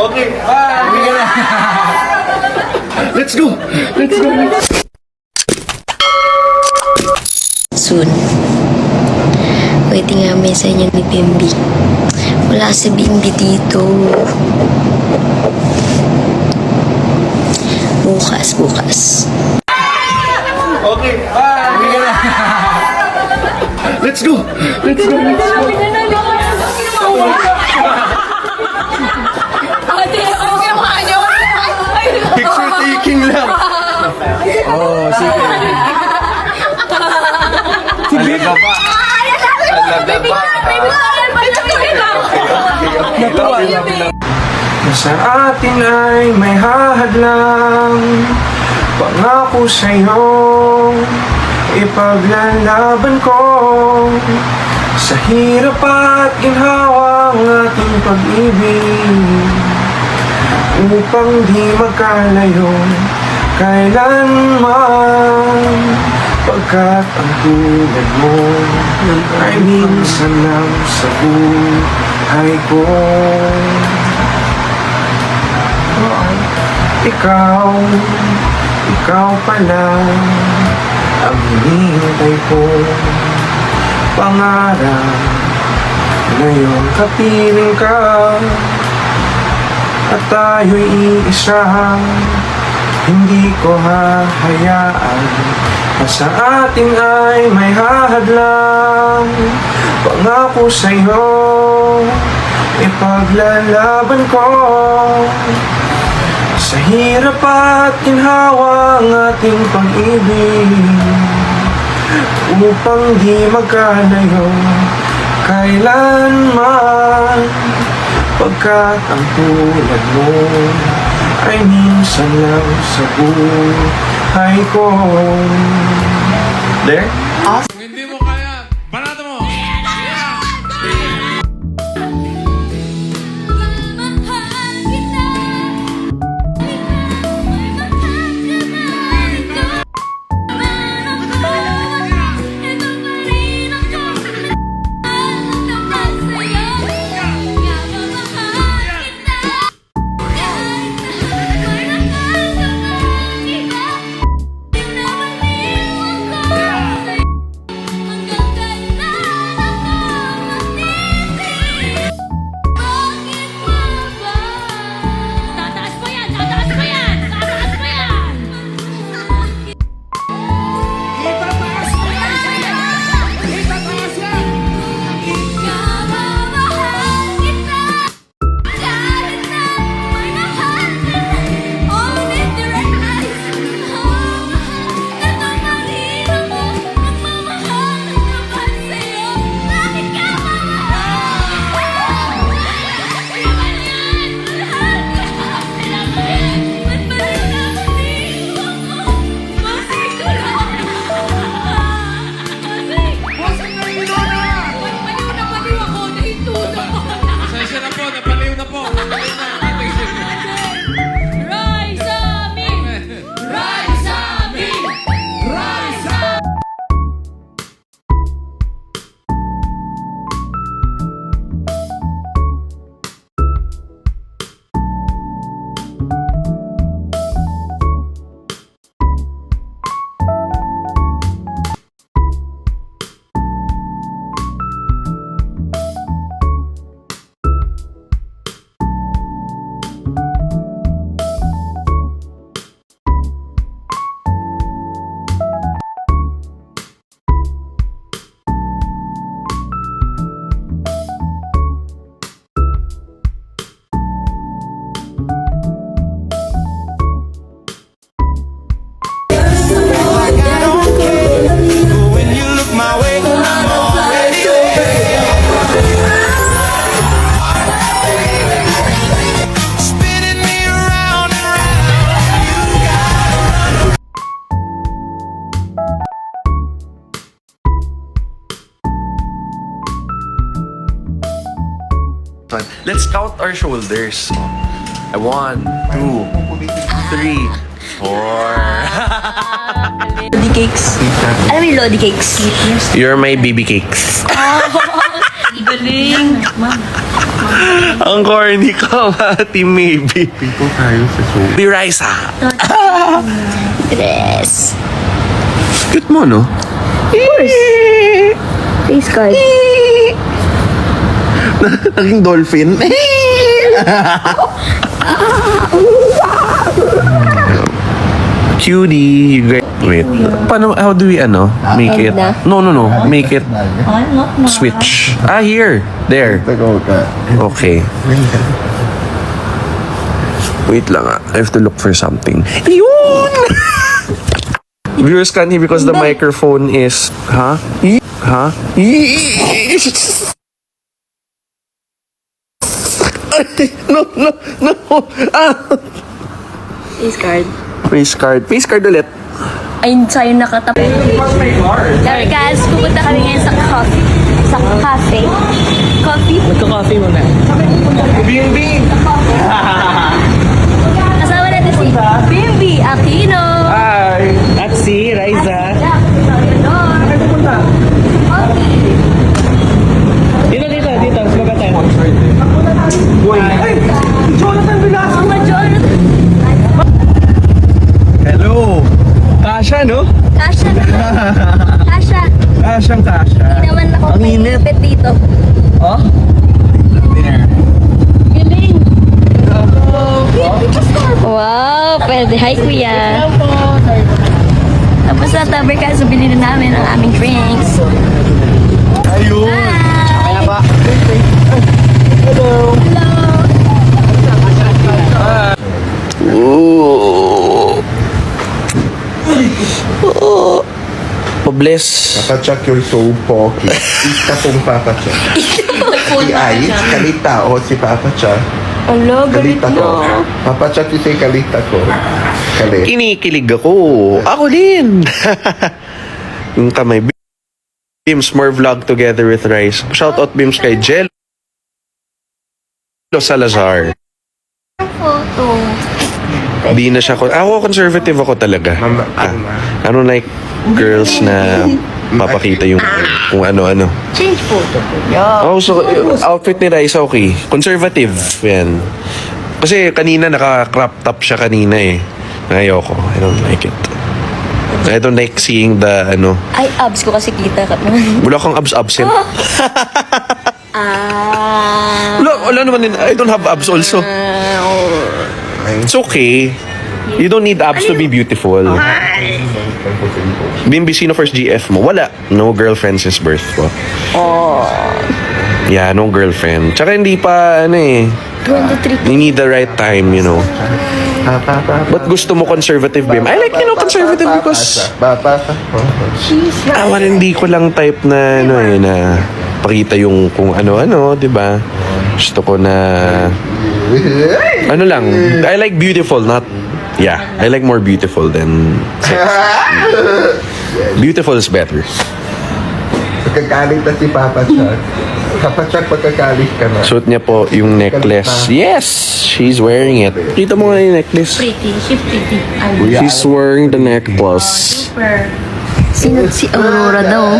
Okay, bye! Let's go! Let's go! Soon. Waiting namin sa inyo ni Bimbi. Wala si Bimbi dito. Bukas. Okay, bye! Let's go! Let's go! Let's go! Picture taking lang! Oh, sige. Alaga pa! Alaga pa! Sa atin ay may hahadlang, pangako sa'yo, ipaglalaban ko. Sa hirap at ginhawa ang ating pag-ibig, upang di magkalayo kailanman. Pagkat ang tulad mo ay minsan lang sa buhay ko. Ikaw pala ang hinihintay ko. Pangarap ngayong kapiling ka, at tayo'y iisa. Hindi ko hahayaan na sa atin ay may hahadlang. Pangako sa'yo, ipaglalaban ko. Sa hirap at ginhawa ang ating pag-ibig, upang di magkalayo kailanman. Pagkat ang tulad mo ay minsan lang sa buhay ko. There? Kung hindi mo kaya, banata mo! Let's count our shoulders. 1, 2, 3, 4. Lodi cakes. Alam mo yung Lodi cakes? You're my baby cakes. Galing. Ang corny ko, Team Maybe. People tayo sa show. Di Raisa. Dress. Cute mo, no? Face card. Naging dolphin. Cutie. Great. Wait. Paano, how do we, make it? na? No. Make it switch. Here. There. Tago ka. Okay. Wait lang I have to look for something. Yun! Viewers can't hear because the microphone is... Huh? Huh? No. Face card. Face card. Face card ulit. Ayun sa'yo nakatabi. Sorry guys, pupunta kami ngayon sa coffee. Sa cafe. Coffee? Magka-coffee muna. Bing! Kasama natin si Bimbi Aquino. Hi! At si Raisa. Coffee. Dito. Sumagat tayo. Jonathan Velasco! Mama Jonathan. Hello! Kasha, no? Kasha naman. Kasha. Kasyang kasha. Hindi naman ako Ang init. malapit dito. Oh? There. Galing. Wow, pwede. Hi, kuya. Tapos na tabi ka, so bilhin na namin ang aming drinks. Ayun! Hi! ba? Hello. Bless. Papa Chuck, you're so poky. Isa pong Papa Chuck. Si Ice, kalita o si Papa Chuck. Hello, galit Kalita ko. na. Papa Chuck, you say kalita ko. Kalit. Kinikilig ako. Ako din. Yung kamay. Bims, more vlog together with Rice. Shout out Bims kay Jello Salazar. Photo. Di na siya. Ako conservative ako talaga. Mama, I don't like girls na papakita yung kung ano-ano. Change photo. Oh, so outfit ni Raisa okay. Conservative. Yan. Kasi kanina naka-crop top siya kanina eh. Ayoko. I don't like it. I don't like seeing the Ay, abs ko kasi kita ka naman. wala kang abs absent. Wala naman din. I don't have abs also. It's okay. You don't need abs to be beautiful. Bimbi, sino first GF mo? Wala. No girlfriend since birth ko. Yeah, no girlfriend. Tsaka hindi pa, 23. you need the right time, you know. Ba't gusto mo conservative, Bim? I like, conservative because hindi ko lang type na, na pakita yung kung ano-ano, di ba? Gusto ko na, lang, I like beautiful, not, I like more beautiful than sex. Beautiful is better. Pagkakalit na si Papa Chuck. Papa Chuck, pagkakalit ka na. Suot niya po yung necklace. Yes! She's wearing it. Kita mo nga yung necklace. Pretty. She pretty. She's wearing the necklace. Sino si Aurora daw?